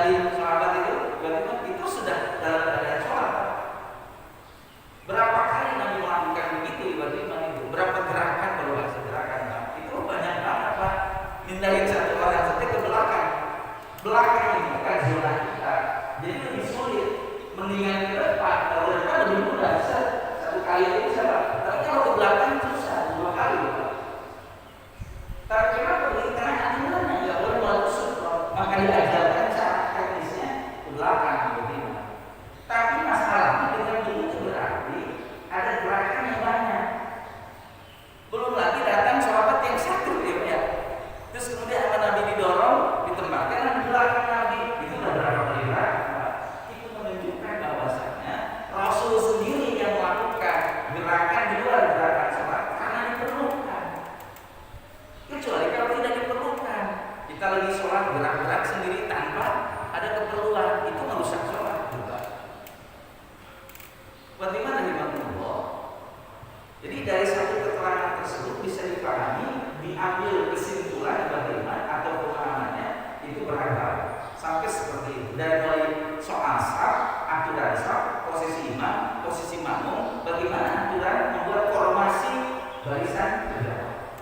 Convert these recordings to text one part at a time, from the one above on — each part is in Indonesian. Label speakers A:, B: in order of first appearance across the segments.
A: mindahin sahabat itu, tiba-tiba itu sudah dalam keadaan sholat. Berapa kali Nabi melakukan begitu tiba-tiba itu? Berapa gerakan, kalau bahasa gerakan itu banyak banget Pak. Mindahin satu orang saja ke belakang. Belakang ini bukan zona kita, jadi lebih sulit. Mendingan ke depan, kalau ke depan lebih mudah, satu kali itu bisa Pak. Tapi kalau ke belakang susah, 2 kali Pak. Tapi kenapa di tengah aturannya nggak boleh melakukan sunnah, maka diajarkan cara teknisnya ke belakang begitu. Tapi masalahnya dengan begitu berarti ada gerakan yang banyak. Belum lagi datang sahabat yang satu ya. Terus kemudian sama Nabi didorong, ditembakkan di belakang Nabi. Itu udah berapa kali gerakan? Itu menunjukkan bahwasanya Rasul sendiri yang melakukan gerakan di luar gerakan sholat karena diperlukan. Kecuali kalau tidak diperlukan, kita lagi sholat gerak-gerak sendiri tanpa ada keperluan, itu merusak sholat juga. Bagaimana Allah? Jadi dari satu keterangan tersebut bisa dipahami, diambil kesimpulan bagaimana atau pemahamannya itu beragam sampai seperti itu. Dari mulai soal saf, aturan saf, posisi imam, posisi makmum, bagaimana aturan membuat formasi barisan berjamaah.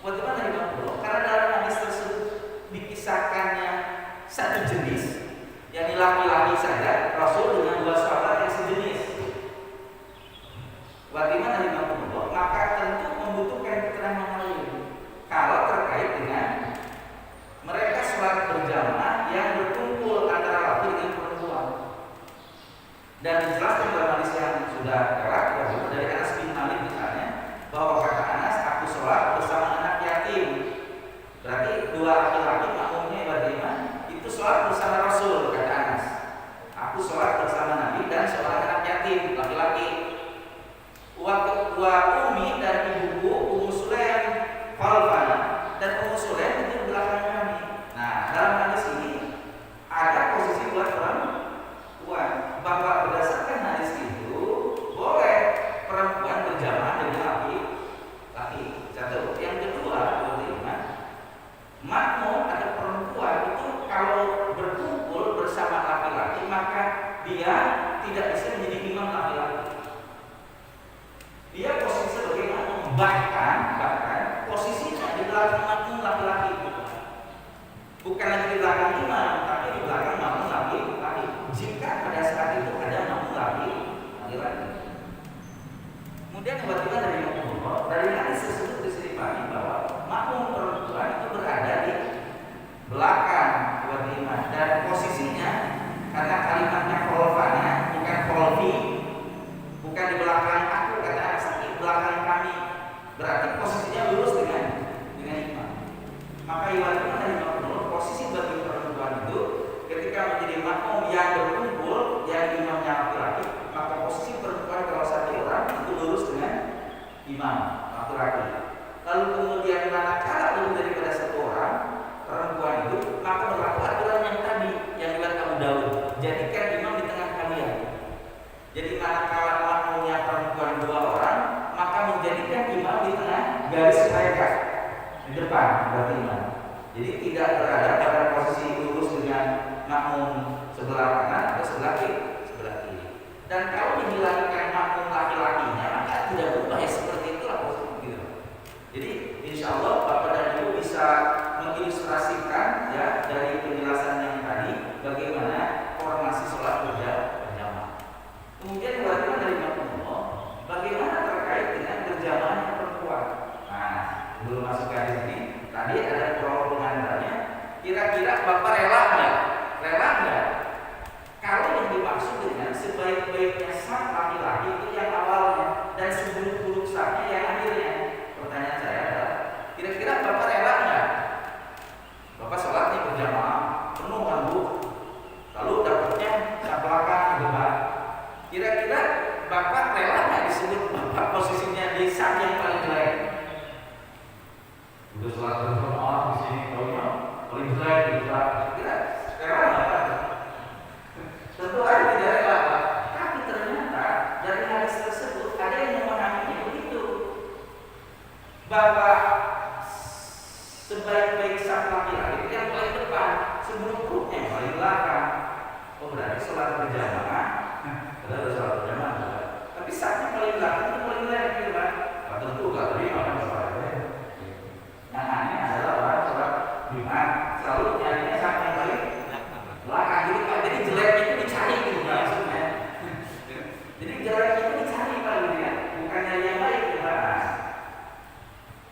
A: Bagaimana Allah? Karena dalam hadis tersebut dikisahkannya satu jenis, yang laki-laki saja Rasul dengan 2 sahabat yang sejenis. Bagaimana Allah? Maka tentu membutuhkan keterangan lain. Kalau terkait dengan mereka sholat berjamaah yang berkumpul antara laki dengan perempuan. Dan dijelaskan dalam hadis yang sudah lewat dari Anas bin Malik misalnya, bahwa kata Anas, aku sholat bersama anak yatim. Berarti 2 laki-laki makmumnya bagaimana? Itu sholat bersama Rasul, kata Anas. Aku sholat bersama Nabi dan seorang anak yatim laki-laki. Wa umi dan ibuku Ummu Sulaim khalfana, dan Ummu Sulaim itu di belakang kami. Nah, dalam hadis ini ada posisi buat perempuan, bahwa berdasarkan hadis itu boleh perempuan berjamaah dengan laki-laki. Satu. Yang kedua, makmum ada perempuan itu kalau berkumpul bersama laki-laki maka dia tidak bisa menjadi imam laki-laki. Dia posisi sebagai makmum, bahkan posisinya di belakang makmum laki-laki, bukan lagi di belakang imam, tapi di belakang makmum laki-laki. Jika pada saat itu ada makmum laki-laki. Kemudian bagaimana dari makmum? Dari hadis tersebut bisa dipahami bahwa makmum perempuan itu berada di belakang buat imam, dan posisinya karena kalimatnya kholfana bukan kholfi, bukan di belakang aku, kata Anas, di belakang kami, berarti posisinya lurus dengan imam. Maka ibaratnya dari makmum, posisi bagi perempuan itu ketika menjadi makmum yang berkumpul yang imamnya laki-laki, maka posisi perempuan kalau satu orang itu lurus dengan imam laki-laki. Lalu kemudian manakala lebih daripada 1 orang perempuan itu, maka berlaku aturan yang tadi yang riwayat Abu Daud. Jadikan imam di tengah kalian. Jadi manakala makmumnya perempuan 2 orang, maka menjadikan imam di tengah garis mereka di depan berarti imam. Jadi tidak berada pada posisi lurus dengan makmum sebelah kanan atau sebelah kiri. Dan kalau dihilangkan makmum laki-lakinya, maka tidak berubah ya seperti itulah posisi gitu. Jadi insya Allah Bapak dan Ibu bisa mengilustrasikan ya dari penjelasan yang tadi bagaimana formasi sholat berjamaah. Kemudian bagaimana dari makmum, bagaimana terkait dengan berjamaahnya perempuan. Nah, belum masuk ke sini. Tadi ada prolog pengantarnya. Kira-kira Bapak rela nggak? Kalau yang dimaksud dengan sebaik-baiknya saf laki-laki itu yang awalnya dan seburuk-buruk safnya yang akhirnya. Pertanyaan saya adalah, kira-kira Bapak rela nggak? Bapak sholat nih berjamaah penuh kan Bu, lalu dapatnya saf belakang gitu Pak. Kira-kira Bapak rela nggak disebut Bapak posisinya di saf yang paling jelek? Udah sholat berjamaah di sini paling jelek gitu Pak. Kira rela nggak Pak? Tentu aja tidak rela Pak. Tapi ternyata dari hadis tersebut ada yang memahaminya begitu. berjamaah, adalah sholat berjamaah juga. Tapi safnya paling belakang itu paling jelek gitu kan. Tentu gak terima kan sholat itu. Yang aneh adalah orang sholat Jumat selalu nyarinya saf yang paling belakang gitu kan. Jadi jeleknya itu dicari gitu kan maksudnya. Jadi jeleknya itu dicari kan gitu ya, bukan nyari yang baik gitu kan.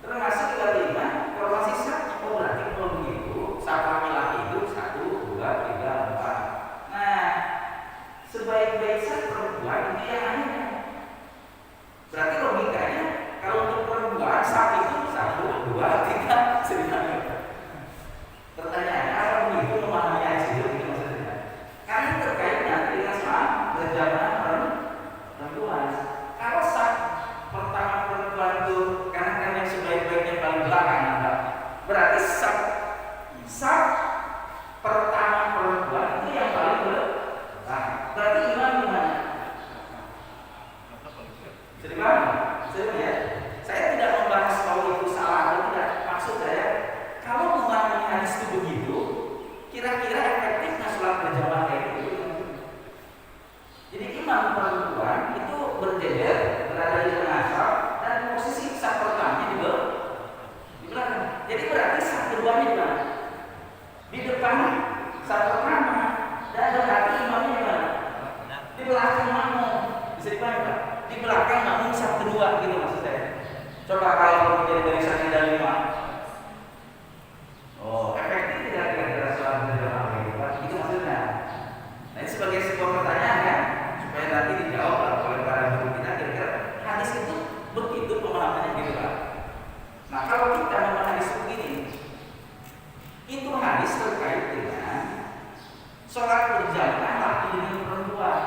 A: Termasuk juga lima, kalau masih saf, oh berarti kalau begitu saf laki-laki itu 1, 2, 3, 4. Nah, sebaik-baik saf perempuan itu yang aneh. Berarti logikanya kalau untuk perempuan saf itu 1, 2, 3, sebenarnya. Pertanyaannya apa begitu memahami ayat itu gitu maksudnya? Karena terkait nanti dengan saf berjamaah perempuan. Kalau saf pertama perempuan itu karena yang sebaik-baiknya paling belakang, berarti saf pertama perempuan itu yang paling belakang. Berarti imam gimana? Jadi paham? Serius ya? Saya tidak membahas kalau itu salah atau tidak. Maksud saya, kalau memahami hadis itu begitu, kira-kira efektif nggak sholat berjamaah kayak gitu? Jadi imam perempuan itu berjejer berada di tengah saf dan posisi saf pertamanya di belakang. Jadi berarti saf keduanya di mana? Di depan saf pertama, dan berarti imamnya di mana? Di belakang makmum. Bisa dipahami Pak? Di belakang makmum saf kedua gitu maksud saya. Coba kalau kemudian barisannya ada 5. Oh, efektif tidak kira-kira sholat berjamaah gitu Pak? Itu maksudnya. Nah ini sebagai sebuah pertanyaan ya, supaya nanti dijawab oleh para guru kita, kira-kira hadis itu begitu pemahamannya gitu Pak. Nah kalau kita memahami hadis begini, itu hadis terkait dengan sholat berjamaah laki dengan perempuan,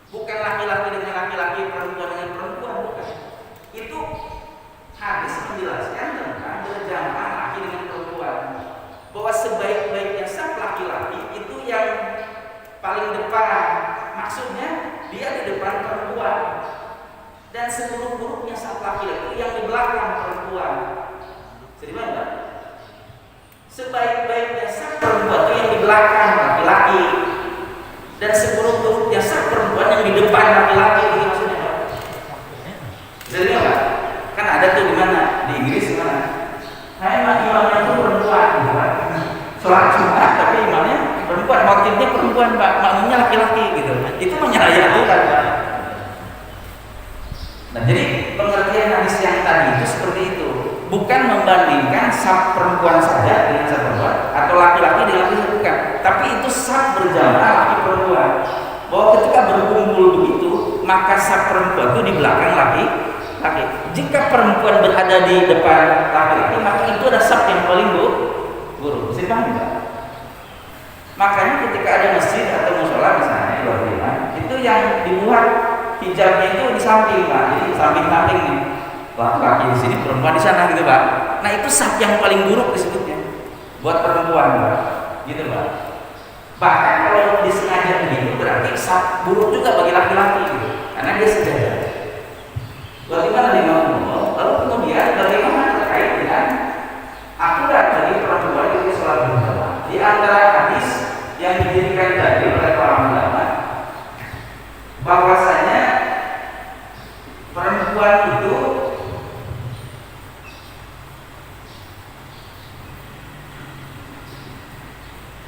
A: bukan laki-laki dengan laki-laki, perempuan dengan perempuan, bukan. Itu hadis menjelaskan tentang berjamaah laki dengan perempuan, bahwa sebaik-baiknya saf laki-laki itu yang paling depan, maksudnya dia di depan perempuan, dan seburuk-buruknya saf laki-laki yang di belakang perempuan. Jadi mana? Sebaik-baiknya saf perempuan itu yang di belakang laki-laki, dan seburuk-buruknya saf perempuan yang di depan laki-laki. Itu maksudnya Pak. Jadi apa? Kan ada tuh di mana? Di Inggris di mana? Imamnya itu perempuan, gitu Pak. Sholat Jumat tapi imamnya perempuan, wakilnya perempuan Pak, makmumnya laki-laki gitu. Itu menyalahikan Pak. Nah jadi pengertian hadis yang tadi itu seperti itu, bukan membandingkan saf perempuan saja dengan saf perempuan atau laki-laki dengan laki-laki, bukan, tapi itu saf berjamaah laki perempuan, bahwa ketika berkumpul begitu maka saf perempuan itu di belakang laki-laki. Jika perempuan berada di depan laki-laki, maka itu ada saf yang paling buruk. Bisa dipahami Pak? Makanya ketika ada masjid atau musola misalnya itu yang dibuat hijabnya itu di samping Pak, jadi samping-samping nih, laki-laki di sini, perempuan di sana gitu Pak. Nah itu saf yang paling buruk disebutnya buat perempuan Pak, gitu Pak. Bahkan kalau disengaja begitu berarti saf buruk juga bagi laki-laki gitu, karena dia sejajar. Bagaimana dengan umum? Lalu kemudian bagaimana terkait dengan aturan bagi perempuan itu sholat berjamaah? Di antara hadis yang dijadikan dalil oleh para ulama, bahwasanya perempuan itu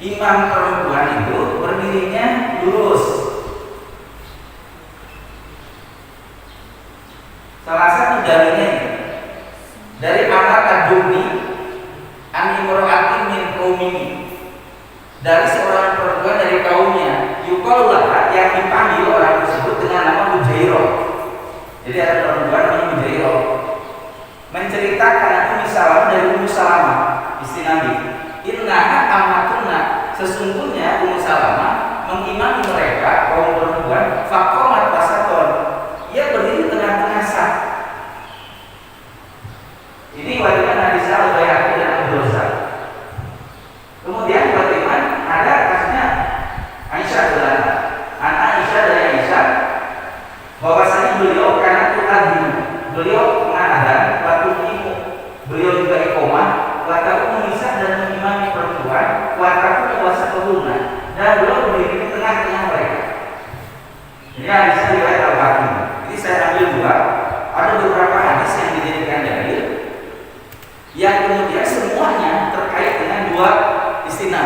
A: imam perempuan itu berdirinya lurus. Salah satu dalilnya dari Ahmad Ad-Dumi an imra'atin min qaumihi, dari seorang perempuan dari kaumnya, yuqalulah yang dipanggil orang tersebut dengan nama Hujairah. Jadi ada perempuan namanya Hujairah menceritakan Ummu Salamah dari Ummu Salamah istri Nabi, innaha amatuna, sesungguhnya Ummu Salamah mengimami mereka kaum perempuan, faqamat wasaton, ia berdiri tengah-tengah saf. Ini bagaimana hadis Al-Baihaqi dan Al-Bazzar. Kemudian bagaimana ada kasusnya Aisyah adalah anak Aisyah dari Aisyah, bahwasanya beliau karena Tuhan, beliau mengadakan waktu ibu, beliau juga iqomah, waktu memisah dan mengimami perempuan, waktu puasa kebunan, dan beliau berdiri di tengah-tengah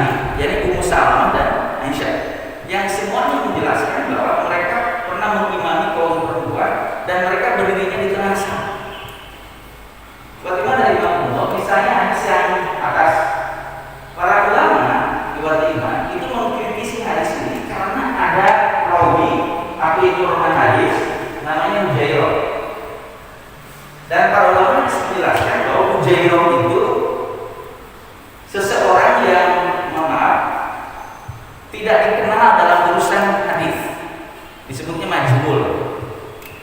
A: ini, yakni Ummu Salamah dan Aisyah, yang semuanya menjelaskan bahwa mereka pernah mengimami kaum perempuan dan mereka berdirinya di tengah saf. Bagaimana Imam Umar? Misalnya hadis yang atas, para ulama riwayat iman itu mengkritisi hadis ini karena ada rawi atau informasi hadis namanya Hujairah. Dan para ulama menjelaskan bahwa Hujairah itu seseorang yang tidak dikenal dalam urusan hadis, disebutnya majhul,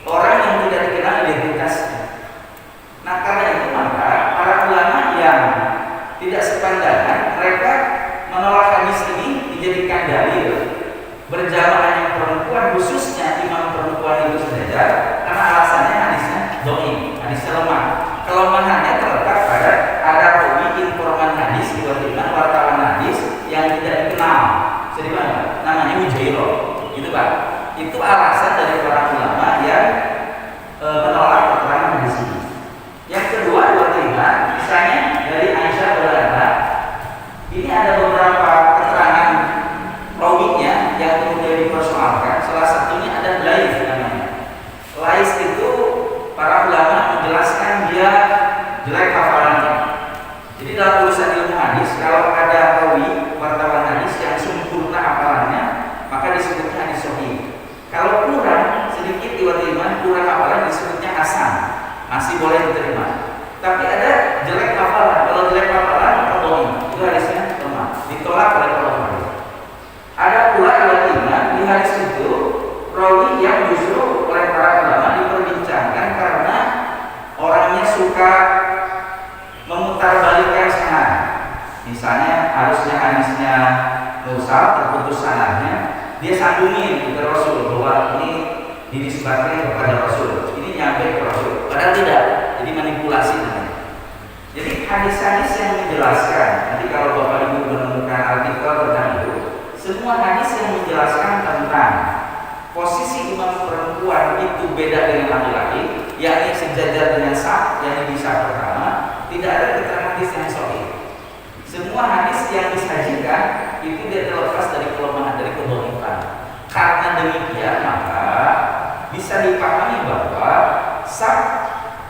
A: orang yang tidak dikenal identitasnya. Nah, karena itu maka para ulama yang tidak sepandangan, mereka menolak hadis ini dijadikan dalil berjamaahnya perempuan, khususnya imam perempuan itu saja, karena alasannya hadisnya dhaif, hadisnya lemah. Kelemahannya terletak pada ada rawi informan hadis, riwayat wartawan hadis yang tidak dikenal. Jadi mana? Namanya Hujairah. Gitu Pak. Itu alasan dari para ulama yang menolak keterangan hadis ini. Yang kedua, misalnya dari Aisyah radhiyallahu, ini ada beberapa keterangan rawinya yang kemudian dipersoalkan. Salah satunya ada Lais namanya. Lais itu para ulama menjelaskan dia jelek hafalannya. Jadi dalam urusan ilmu hadis, kalau ada rawi wartawan hadis yang sempurna hafalannya, maka disebutnya hadis sahih. Kalau kurang sedikit riwayat kurang hafalan, disebutnya hasan, masih boleh diterima. Tapi ada jelek hafalan, kalau jelek hafalan maka dhaif, itu hadisnya lemah, ditolak oleh para ulama. Ada pula riwayat di hadis itu rawi yang justru oleh para ulama diperbincangkan karena orangnya suka memutarbalikkan sanad. Misalnya harusnya hadisnya mursal, terputus sanadnya, dia sambungin ke Rasul bahwa ini dinisbatkan kepada Rasul, ini nyampe ke Rasul, padahal tidak. Jadi manipulasi namanya. Jadi hadis-hadis yang menjelaskan, nanti kalau Bapak Ibu menemukan artikel tentang itu, semua hadis yang menjelaskan tentang posisi imam perempuan itu beda dengan laki-laki, yakni sejajar dengan saf, yakni di saf pertama, tidak ada keterangan hadis yang sahih. Semua hadis yang disajikan itu tidak terlepas dari kelemahan, dari kedhaifan. Karena demikian maka bisa dipahami bahwa saf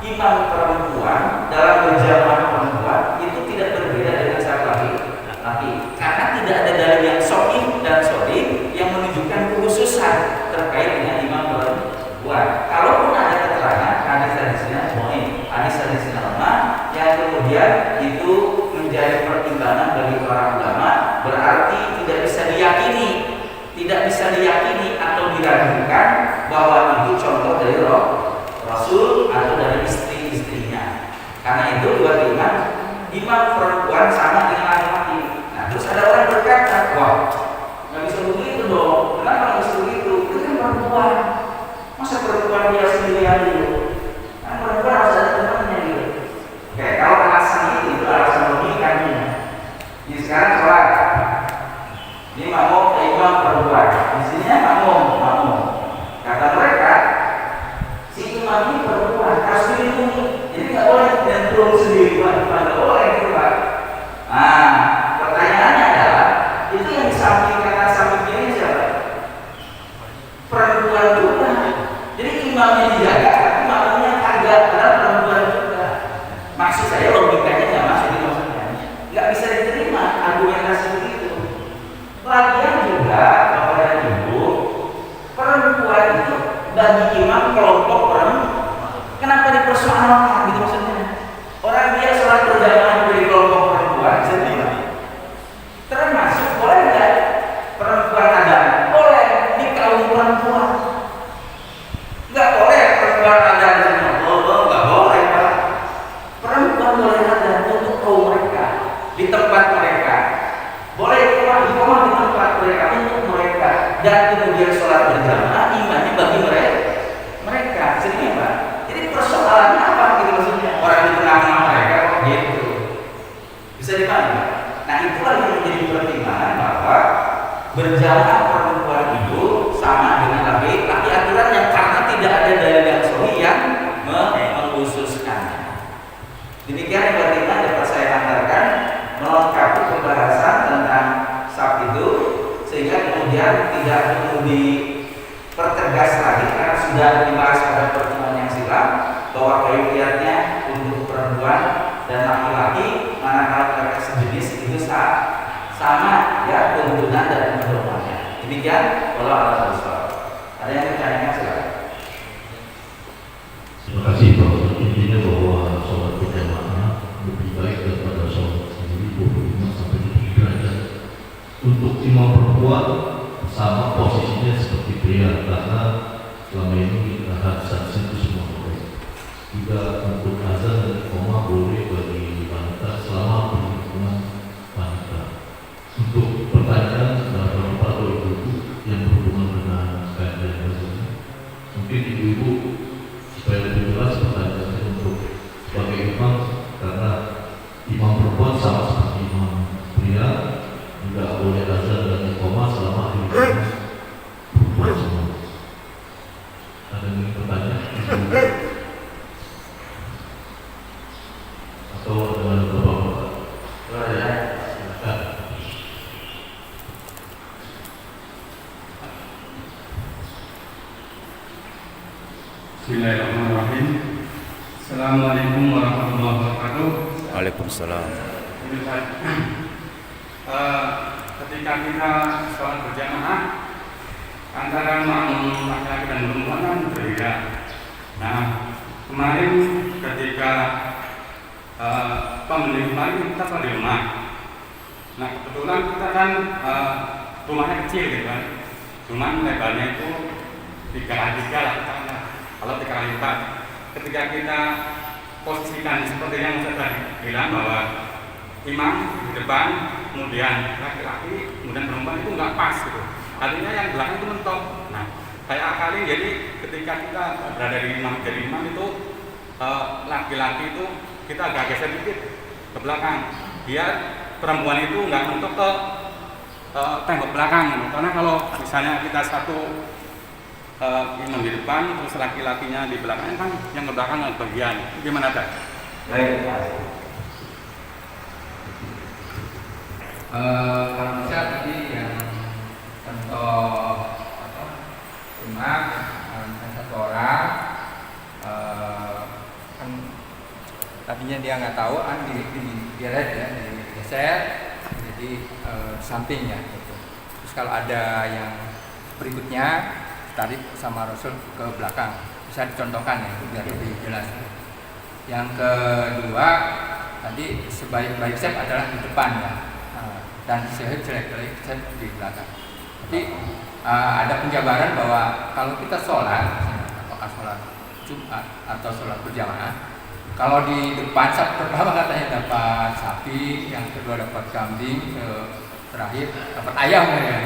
A: imam perempuan dalam berjamaah perempuan itu tidak berbeda dengan saf laki-laki. Karena tidak ada dalil yang sahih dan sahih yang menunjukkan kekhususan terkait dengan imam perempuan. Kalaupun ada keterangan hadis-hadisnya dhaif, hadis-hadisnya lemah, yang kemudian itu menjadi pertimbangan bagi para ulama, berarti tidak bisa diyakini atau diragukan bahwa itu contoh dari Rasul atau dari istri-istrinya. Karena itu imam perempuan sama dengan laki-laki. Nah, terus ada orang berkata, wah, nggak bisa begitu dong. Kenapa nggak bisa begitu? Itu kan perempuan. Masa perempuan dia sendirian dulu? Kan perempuan harus ada temannya gitu. Oke, kalau alasan itu alasan logikanya. Ini sekarang sholat. Ini makmum imam perempuan. Di sini makmum. Kata mereka, si imam ini perempuan harus dilindungi. Jadi nggak boleh nyemplung sendiri, nggak boleh gitu Pak. Nah, pertanyaannya adalah itu yang disamping kanan samping kiri siapa? Perempuan juga. Jadi imamnya dijaga, tapi makmumnya kagak, padahal perempuan juga. Maksud saya logikanya nggak masuk di maksudnya. Nggak bisa diterima argumentasi begitu. Lagian juga Bapak dan Ibu, perempuan itu bagi imam kelompok perempuan. Kenapa dipersoalkan gitu maksudnya? Orang dia sholat berjamaah dari kelompok perempuan sendiri. Termasuk boleh nggak perempuan ada? Boleh di kaum perempuan. Nggak boleh perempuan ada di sana. Nggak boleh Pak. Perempuan boleh ada untuk kaum mereka, di tempat mereka. Boleh ikhwah di tempat mereka untuk mereka, dan kemudian sholat berjamaah imamnya bagi mereka. Jadi Pak. Jadi persoalannya apa gitu maksudnya? Orang di tengah-tengah mereka kok gitu. Bisa dipahami? Nah, itulah yang menjadi pertimbangan bahwa berjamaah perempuan itu sama dengan laki-laki, aturan yang karena tidak ada dalil yang sahih yang mengkhususkannya. Demikian yang dapat saya antarkan melengkapi pembahasan tentang tidak perlu dipertegas lagi karena sudah dibahas pada pertemuan yang silam bahwa kaifiatnya untuk perempuan dan laki-laki manakala mereka sejenis itu sama ya tuntunan dan pedomannya. Demikian kalau Allah besar. Ada yang bertanya silakan.
B: Terima kasih Pak. Intinya bahwa sholat berjamaah lebih baik daripada sholat sendiri 25 sampai 30 derajat. Untuk imam perempuan sama posisinya seperti pria karena selama ini hadis itu semua boleh. Juga untuk azan dan iqamah boleh bagi wanita selama berhubungan wanita. Untuk pertanyaan bapak atau ibu yang berhubungan dengan keadaan ini, mungkin ibu-ibu supaya lebih jelas pertanyaannya untuk sebagai imam, karena imam perempuan sama seperti imam pria tidak boleh azan dan iqamah selama berhubungan perempuan semua. Ada yang bertanya? Atau ada bapak-bapak? Silakan.
C: Bismillahirrahmanirrahim. Assalamualaikum warahmatullahi wabarakatuh.
D: Waalaikumsalam.
C: Ketika kita sholat berjamaah antara makmum laki-laki dan perempuan kan berbeda. Nah, kemarin ketika pembeli kemarin kita sholat di rumah. Nah, kebetulan kita kan rumahnya kecil gitu kan. Cuman lebarnya itu 3x3 lah katakanlah. Kalau 3x4, ketika kita posisikan seperti yang saya tadi bilang bahwa imam di depan, kemudian laki-laki, kemudian perempuan itu nggak pas gitu. Artinya yang belakang itu mentok. Nah, saya akalin jadi ketika kita berada di imam jadi imam itu laki-laki itu kita agak geser dikit ke belakang, biar perempuan itu nggak mentok ke tembok belakang gitu. Karena kalau misalnya kita satu imam di depan, terus laki-lakinya di belakang kan yang ke belakang bagian. Gimana Pak?
A: Baik.
E: Kalau bisa tadi yang contoh imam satu orang kan tadinya dia nggak tahu kan digeser ya, digeser jadi sampingnya gitu. Terus kalau ada yang berikutnya tarik sama Rasul ke belakang, bisa dicontohkan ya biar lebih jelas. Yang kedua tadi sebaik-baik step adalah di depan ya, dan jelek-jelek step di belakang. Jadi ada penjabaran bahwa kalau kita sholat, apakah sholat Jumat atau sholat berjamaah, kalau di depan pertama katanya dapat sapi, yang kedua dapat kambing, terakhir dapat ayam ya.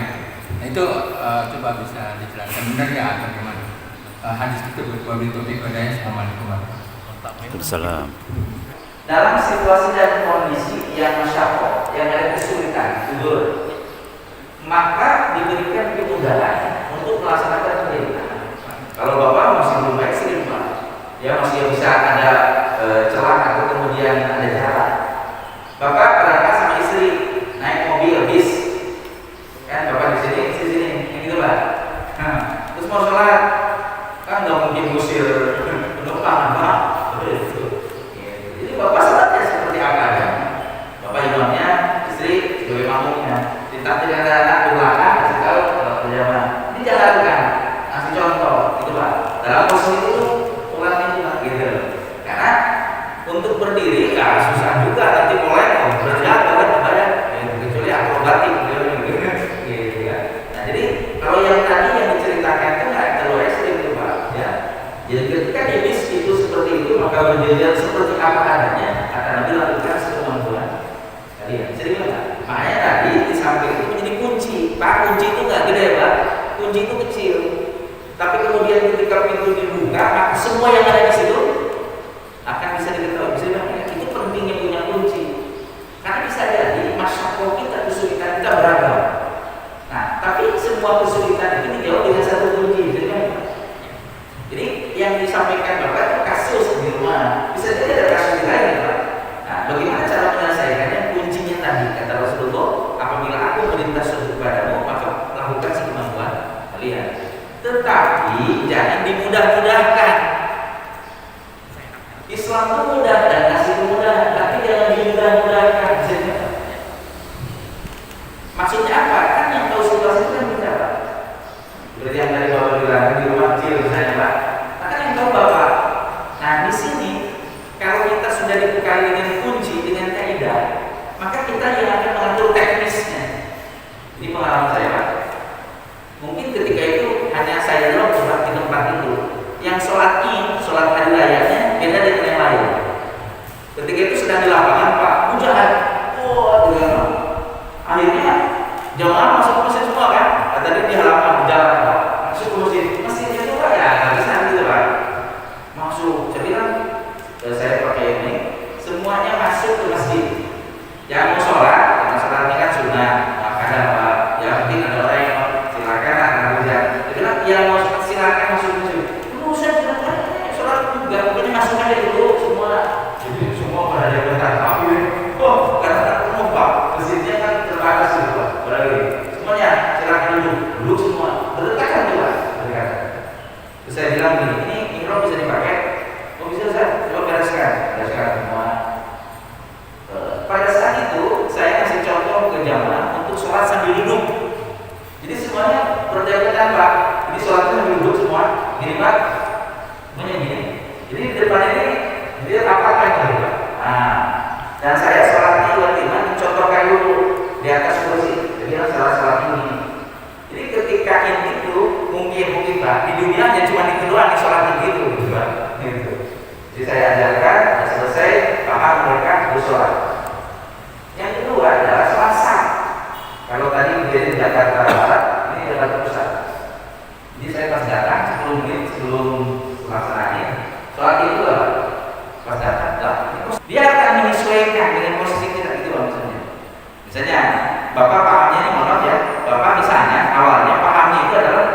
E: Nah itu coba bisa dijelaskan benar ya atau bagaimana? Hadis itu wabil taufiq wadaya. Assalamualaikum warahmatullahi
D: Waalaikumsalam.
A: Dalam situasi dan kondisi yang masyarakat, yang ada kesulitan, tidur, maka diberikan kemudahan untuk melaksanakan perintah. Kalau bapak masih belum baik sih pak, ya masih bisa ada celah atau kemudian ada jarak. Bapak berangkat sama istri naik mobil bis, kan bapak di sini, yang gitu pak. Nah, terus mau sholat, kan nggak mungkin ngusir penumpang, pak. Jadi bapak sholatnya seperti apa adanya. Bapak imamnya, istri sebagai makmumnya. Ditakdir anak-anak di belakang, kasih tahu kalau berjamaah. Ini jalankan, kasih contoh, gitu pak. Dalam posisi itu sholatnya itu pak, gitu. Karena untuk berdiri ya susah juga, nanti mulai berjalan kepada kecuali akrobatik, gitu ya. Nah jadi kalau yang tadi yang diceritakan itu nggak terlalu ekstrim itu pak, ya. Jadi ketika di bis itu seperti itu maka berdiri seperti apa adanya akan Nabi lakukan sekemampuan kalian. Jadi nggak? Makanya tadi di samping itu menjadi kunci. Pak, kunci itu nggak gede pak, kunci itu kecil. Tapi kemudian ketika pintu dibuka, maka semua yang ada di situ akan bisa diketahui. Bisa dibilang itu pentingnya punya kunci. Karena bisa jadi masyarakat kita kesulitan kita beragam. Nah, tapi semua kesulitan itu dijawab dengan satu kunci. Jadi yang disampaikan bapak itu kasus di rumah. Bisa jadi ada kasus lain, pak. Nah, bagaimana cara menyelesaikannya? Kuncinya tadi kata Rasulullah, apabila aku melintas kepadamu, maka lakukan sekemampuan Maksudnya apa? Kan yang tahu situasi itu kan kita, Pak. Seperti yang tadi Bapak bilang di rumah kecil misalnya, Pak. Nah, kan yang tahu Bapak. Nah, di sini kalau kita sudah dibekali dengan kunci, dengan kaidah, maka kita yang akan mengatur teknisnya. Ini pengalaman saya, Pak. Mungkin ketika itu hanya saya doang sholat di tempat itu. Yang sholat ini, sholat hari rayanya beda dengan yang lain. Ketika itu sedang di lapangan, Pak, hujan. Dengan akhirnya jamaah masuk ke masjid semua kan? Tadi di halaman jalan, Pak. Masuk ke masjid. Masjidnya itu, Pak, ya nggak bisa gitu, Pak. Masuk. Saya bilang, saya pakai ini. Semuanya masuk ke masjid. Yang mau sholat, karena sholat ini kan sunnah. Maka apa? Ya mungkin ada orang yang silakan akan hujan. Dia bilang, yang mau sholat silakan masuk ke masjid. Saya silakan, sholat juga. Pokoknya masuk aja dulu semua. Jadi semua pada ada bentar. Oh, karena umum, Pak. Masjidnya kan terbatas gitu, Pak. Berarti semuanya silakan duduk semua. Berdekatan juga, berdekatan. Terus saya bilang gini, ini mihrab bisa dipakai? Oh bisa, Ustaz. Coba bereskan semua. Pada saat itu saya kasih contoh ke jamaah untuk sholat sambil duduk. Jadi semuanya berdekatan, Pak. Jadi sholatnya sambil duduk semua. Gini, Pak. Semuanya gini. Jadi di depan ini dia rapatkan gitu, Pak. Nah, dan saya sholatnya iman mencontohkan dulu di atas kursi. Jadi sholat ini. Jadi ketika itu mungkin Pak di dunia hanya cuma itu doang sholat gitu, Pak. Gitu. Jadi saya ajarkan, selesai paham mereka bersolat. Yang kedua adalah sholat sah. Kalau tadi di Jakarta Barat, ini Jakarta Pusat. Jadi saya pas datang 10 menit sebelum pelaksanaan sholat itu apa? Pas datang, dia akan menyesuaikan dengan posisi kita gitu, misalnya. Misalnya, Bapak pahamnya ini mohon maaf ya, Bapak misalnya awalnya pahamnya itu adalah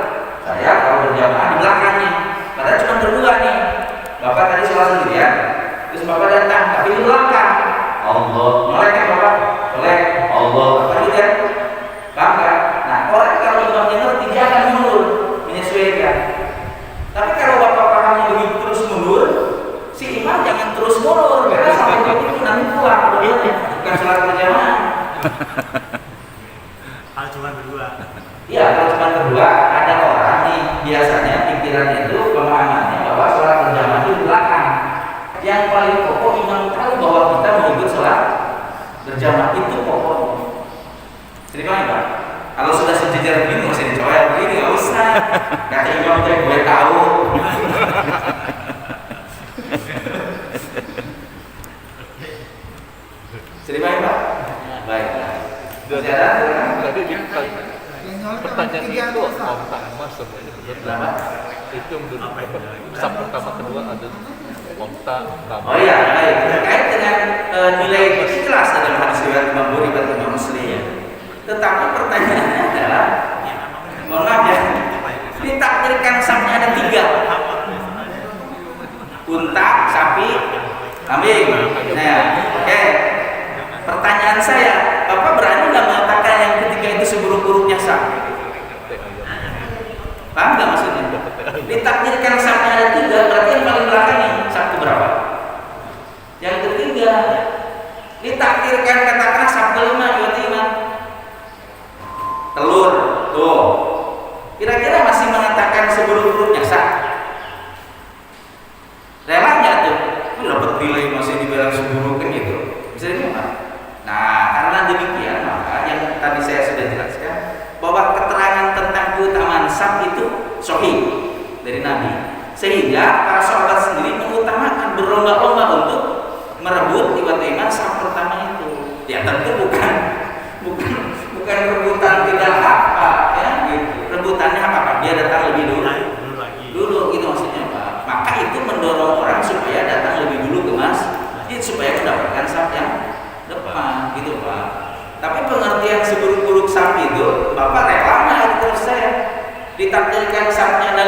A: saya kalau berjamaah di belakangnya, padahal cuma berdua nih. Bapak tadi sholat sendirian, terus Bapak datang, tapi di belakang. Allah, melek kan Bapak? Melek. Allah, apa gitu ya? Bangga. Nah, orang kalau imamnya ngerti dia akan mundur, menyesuaikan. Tapi kalau Bapak pahamnya begitu terus mundur, si imam jangan terus mundur, karena sampai begitu nanti pulang. Bukan sholat berjamaah.
D: Kalau cuma berdua.
A: Iya, kalau cuma berdua, ada orang nih biasanya pikirannya itu pemahamannya bahwa sholat berjamaah itu di belakang. Yang paling pokok imam tahu bahwa kita mau ikut sholat berjamaah itu pokoknya. Jadi gimana, Pak? Kalau sudah sejajar begini, masih dicoba begini, nggak usah. Kata imam itu gue tahu. Jadi baik, Pak? Baik. Masih ada?
B: Tadi pertanyaan itu kontak emas semuanya benar. Itu menurut sab pertama kedua ada kontak.
A: Oh iya, baik. Terkait dengan nilai ikhlas dalam hadis riwayat Imam Bukhari dan Imam Muslim. Tetapi pertanyaannya adalah, mohon maaf ya, ditakdirkan sabnya ada 3. Unta, sapi, kambing. Nah, oke. Pertanyaan saya, Bapak berani nggak mengatakan yang ketiga itu seburuk-buruknya sab? Paham nggak maksudnya? Ditakdirkan sabnya ada 3, berarti yang paling belakang nih sab berapa? Yang ketiga. Ditakdirkan katakan sab kelima, berarti Imam telur, tuh. Kira-kira masih mengatakan seburuk-buruknya sab? Rela nggak tuh? Dapat nilai masih dibilang seburuknya gitu. Bisa dibilang. Nah, karena demikian maka yang tadi saya sudah jelaskan bahwa keterangan tentang keutamaan sab itu sahih dari Nabi, sehingga para sahabat sendiri mengutamakan berlomba-lomba untuk merebut iman sab pertama itu. Ya tentu bukan rebutan tidak apa ya gitu. Rebutannya apa? Dia datang lebih dulu gitu maksudnya, Pak. Maka itu mendorong orang supaya datang lebih dulu ke masjid supaya mendapatkan sab yang depan gitu, Pak. Tapi pengertian seburuk-buruk sab itu Bapak rela nggak terus saya ditakdirkan sabnya ada